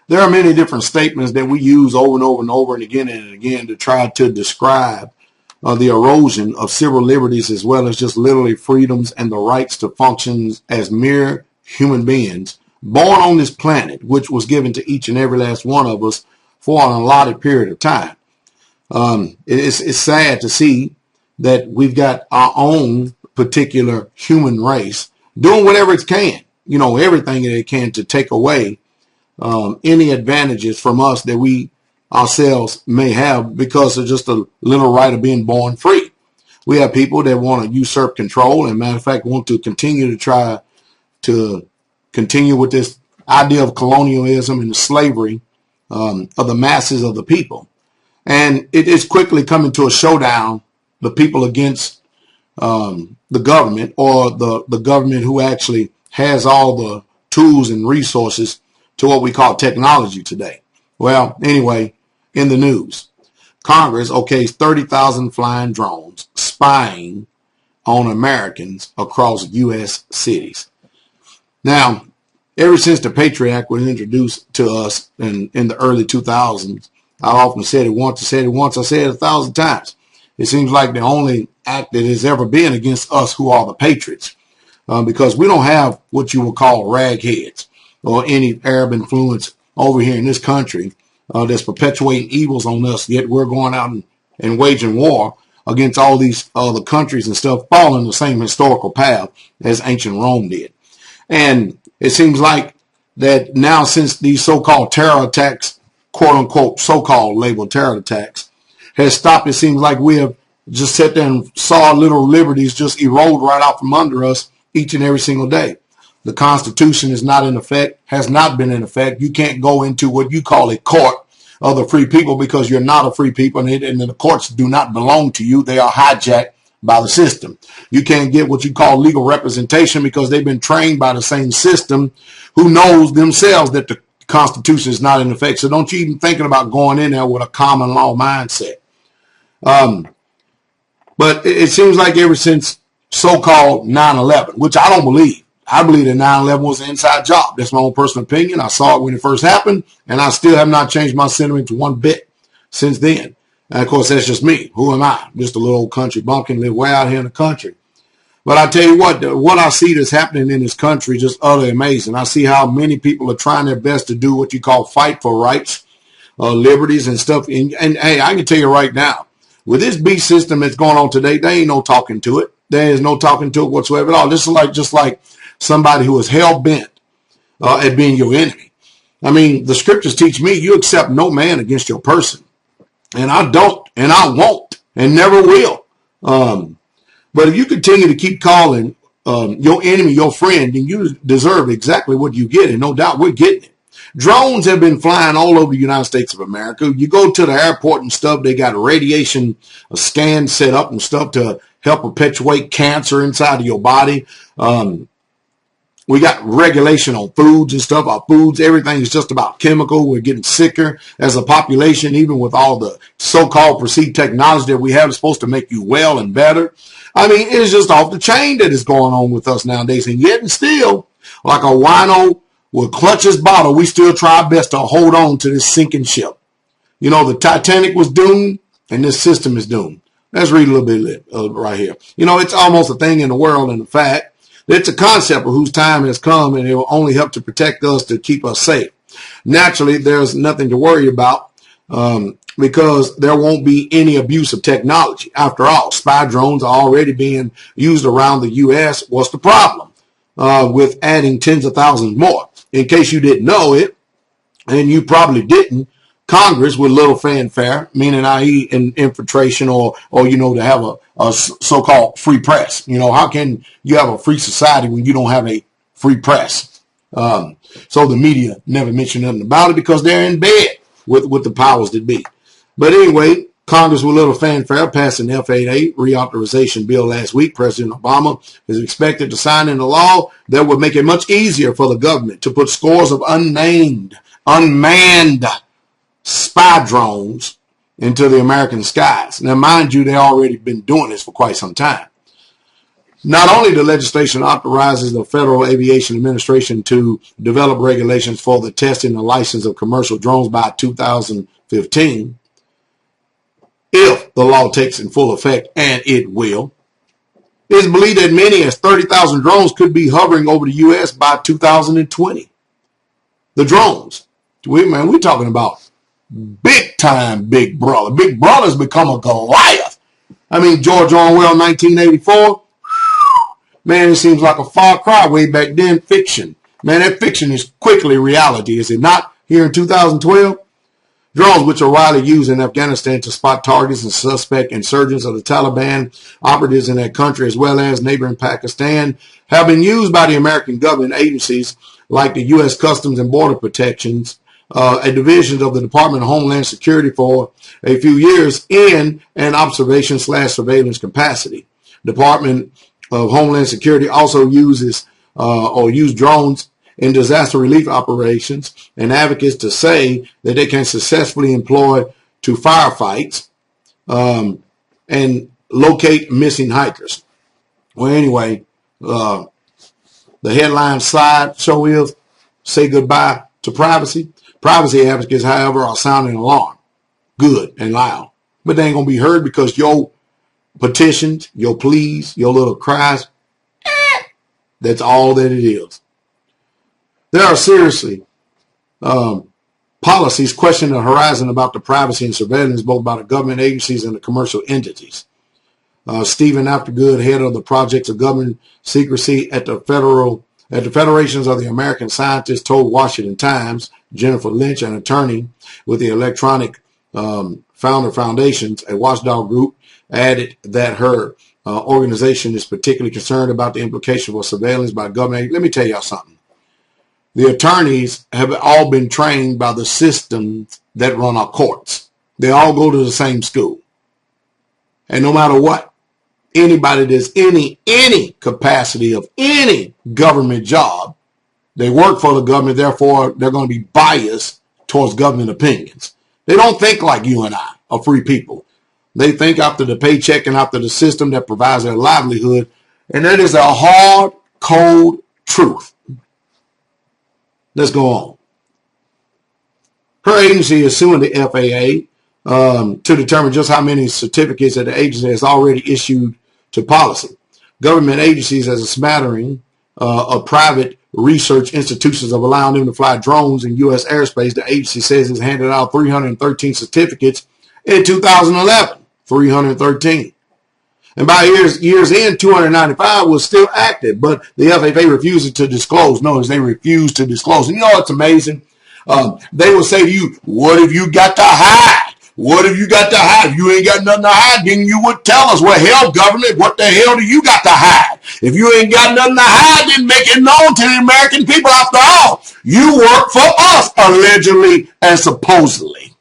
There are many different statements that we use over and over and over and again to try to describe the erosion of civil liberties as well as just literally freedoms and the rights to function as mere human beings born on this planet, which was given to each and every last one of us for an allotted period of time. It's sad to see that we've got our own particular human race doing whatever it can, everything that it can to take away any advantages from us that we ourselves may have because of just a little right of being born free. We have people that want to usurp control and, matter of fact, want to continue to try to continue with this idea of colonialism and slavery of the masses of the people. And it is quickly coming to a showdown, the people against the government, or the government who actually has all the tools and resources to what we call technology today. Well, anyway, in the news, Congress okays 30,000 flying drones spying on Americans across U.S. cities. Now, ever since the Patriot Act was introduced to us in the early 2000s, I've often said it once, I said it 1,000 times. It seems like the only act that has ever been against us who are the patriots, because we don't have what you would call ragheads or any Arab influence over here in this country that's perpetuating evils on us, yet we're going out and waging war against all these other countries and stuff, following the same historical path as ancient Rome did. And it seems like that now, since these so-called terror attacks, quote-unquote so-called labeled terror attacks, has stopped, it seems like we have just sat there and saw little liberties just erode right out from under us each and every single day. The Constitution is not in effect, has not been in effect. You can't go into what you call a court of the free people because you're not a free people, and the courts do not belong to you. They are hijacked by the system. You can't get what you call legal representation because they've been trained by the same system who knows themselves that the Constitution is not in effect. So don't you even thinking about going in there with a common law mindset. But it seems like ever since so-called 9/11, which I don't believe. I believe that 9/11 was an inside job. That's my own personal opinion. I saw it when it first happened, and I still have not changed my sentiments one bit since then. And of course, that's just me. Who am I? Just a little old country bumpkin, live way out here in the country. But I tell you what I see that's happening in this country is just utterly amazing. I see how many people are trying their best to do what you call fight for rights, liberties and stuff. And hey, I can tell you right now, with this beast system that's going on today, there ain't no talking to it. There is no talking to it whatsoever at all. This is just like somebody who is hell-bent at being your enemy. I mean, the scriptures teach me you accept no man against your person. And I don't, and I won't, and never will. But if you continue to keep calling your enemy your friend, then you deserve exactly what you get, and no doubt we're getting it. Drones have been flying all over the United States of America. You go to the airport and stuff, they got radiation scans set up and stuff to help perpetuate cancer inside of your body. We got regulation on foods and stuff. Our foods, everything is just about chemical. We're getting sicker as a population, even with all the so-called perceived technology that we have. It's supposed to make you well and better. I mean, it's just off the chain that is going on with us nowadays. And yet and still, like a wino will clutch his bottle, we still try our best to hold on to this sinking ship. You know, the Titanic was doomed, and this system is doomed. Let's read a little bit right here. You know, it's almost a thing in the world, and the fact it's a concept of whose time has come, and it will only help to protect us, to keep us safe. Naturally, there's nothing to worry about because there won't be any abuse of technology. After all, spy drones are already being used around the U.S. What's the problem with adding tens of thousands more? In case you didn't know it, and you probably didn't, Congress, with little fanfare, meaning i.e. infiltration or to have a so-called free press. You know, how can you have a free society when you don't have a free press? So the media never mention nothing about it because they're in bed with the powers that be. But anyway, Congress, with little fanfare, passed an F-8A reauthorization bill last week. President Obama is expected to sign into law that would make it much easier for the government to put scores of unmanned spy drones into the American skies. Now, mind you, they've already been doing this for quite some time. Not only the legislation authorizes the Federal Aviation Administration to develop regulations for the testing and license of commercial drones by 2015, if the law takes in full effect, and it will, it is believed that many as 30,000 drones could be hovering over the U.S. by 2020. The drones. We're talking about big time Big Brother. Big Brother's become a Goliath. I mean, George Orwell, 1984. Man, it seems like a far cry way back then. Fiction. Man, that fiction is quickly reality, is it not? Here in 2012, drones, which are widely used in Afghanistan to spot targets and suspect insurgents of the Taliban, operatives in that country, as well as neighboring Pakistan, have been used by the American government agencies like the U.S. Customs and Border Protections, a division of the Department of Homeland Security for a few years in an observation/surveillance capacity. Department of Homeland Security also uses use drones in disaster relief operations, and advocates to say that they can successfully employ to firefights and locate missing hikers. Well, anyway, the headline slideshow is say goodbye to privacy. Privacy advocates, however, are sounding an alarm, good and loud, but they ain't going to be heard because your petitions, your pleas, your little cries, that's all that it is. There are seriously policies questioning the horizon about the privacy and surveillance both by the government agencies and the commercial entities. Stephen Aftergood, head of the Projects of Government Secrecy at the Federations of the American Scientists, told Washington Times. Jennifer Lynch, an attorney with the Electronic Founder Foundations, a watchdog group, added that her organization is particularly concerned about the implication for surveillance by government. Let me tell y'all something. The attorneys have all been trained by the systems that run our courts. They all go to the same school. And no matter what, anybody that's any capacity of any government job, they work for the government, therefore they're going to be biased towards government opinions. They don't think like you and I are free people. They think after the paycheck and after the system that provides their livelihood. And that is a hard, cold truth. Let's go on. Her agency is suing the FAA to determine just how many certificates that the agency has already issued to policy. Government agencies has a smattering of private research institutions of allowing them to fly drones in U.S. airspace. The agency says it's handed out 313 certificates in 2011. 313. And by year's end, 295 was still active, but the FAA refuses to disclose. Notice they refuse to disclose. And you know what's amazing? They will say to you, what have you got to hide? What have you got to hide? If you ain't got nothing to hide, then you would tell us. Well, hell, government, what the hell do you got to hide? If you ain't got nothing to hide, then make it known to the American people. After all, you work for us, allegedly and supposedly.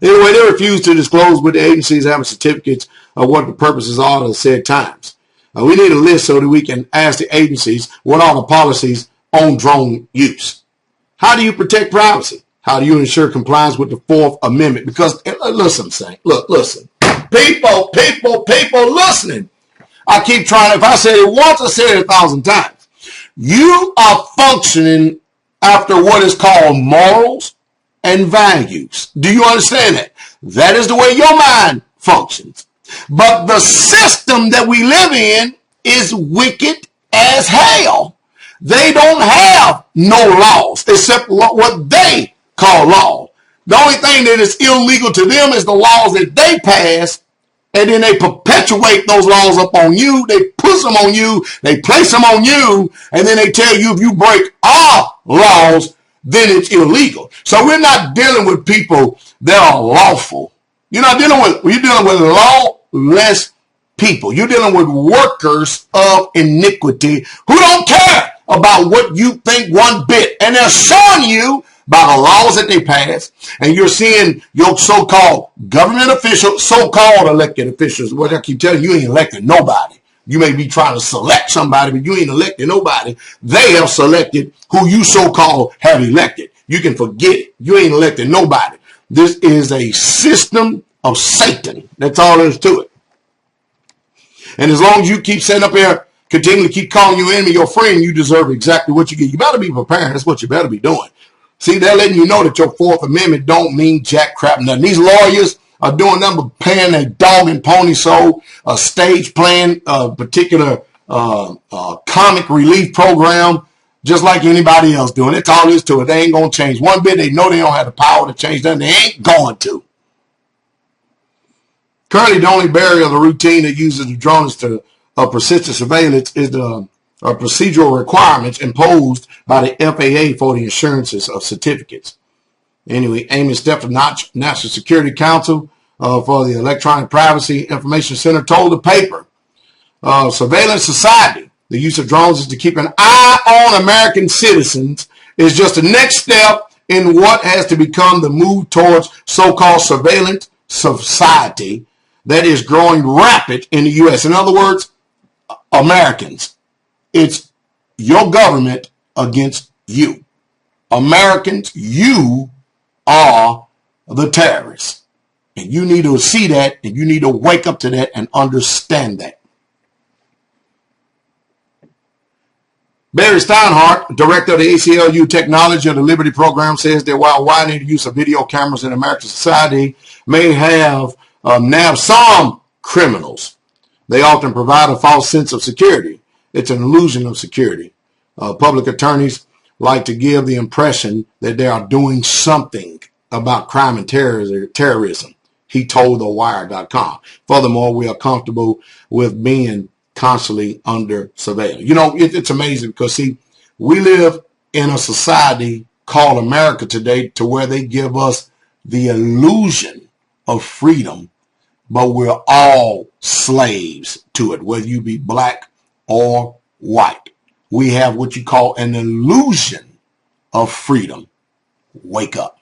Anyway, they refuse to disclose what the agencies have certificates of what the purposes are of said times. We need a list so that we can ask the agencies what are the policies on drone use. How do you protect privacy? How do you ensure compliance with the Fourth Amendment? Because, listen, listen. People listening. I keep trying. If I said it once, I said it 1,000 times. You are functioning after what is called morals and values. Do you understand that? That is the way your mind functions. But the system that we live in is wicked as hell. They don't have no laws except what they call law. The only thing that is illegal to them is the laws that they pass, and then they perpetuate those laws up on you. They push them on you. They place them on you, and then they tell you if you break our laws, then it's illegal. So we're not dealing with people that are lawful. You're dealing with lawless people. You're dealing with workers of iniquity who don't care about what you think one bit. And they're showing you by the laws that they pass. And you're seeing your so-called government officials, so-called elected officials. What I keep telling you, you ain't elected nobody. You may be trying to select somebody, but you ain't elected nobody. They have selected who you so-called have elected. You can forget it. You ain't elected nobody. This is a system of Satan. That's all there is to it. And as long as you keep sitting up here, continually keep calling your enemy your friend, you deserve exactly what you get. You better be preparing. That's what you better be doing. See, they're letting you know that your Fourth Amendment don't mean jack crap nothing. These lawyers are doing nothing but paying a dog and pony show, a stage playing a particular comic relief program, just like anybody else doing. That's all there is to it. They ain't going to change one bit. They know they don't have the power to change that. They ain't going to. Currently, the only barrier of the routine that uses the drones to persistent surveillance is the procedural requirements imposed by the FAA for the insurances of certificates. Anyway, Amy Steph, National Security Council for the Electronic Privacy Information Center, told the paper, surveillance society, the use of drones is to keep an eye on American citizens, is just the next step in what has to become the move towards so-called surveillance society that is growing rapid in the U.S. In other words, Americans, it's your government against you. Americans, you are the terrorists. And you need to see that, and you need to wake up to that and understand that. Barry Steinhardt, director of the ACLU Technology of the Liberty Program, says that while widening the use of video cameras in American society may have nabbed some criminals, they often provide a false sense of security. It's an illusion of security. Public attorneys like to give the impression that they are doing something about crime and terrorism, he told TheWire.com. Furthermore, we are comfortable with being constantly under surveillance. You know, it's amazing because, see, we live in a society called America today to where they give us the illusion of freedom, but we're all slaves to it, whether you be black or white. We have what you call an illusion of freedom. Wake up.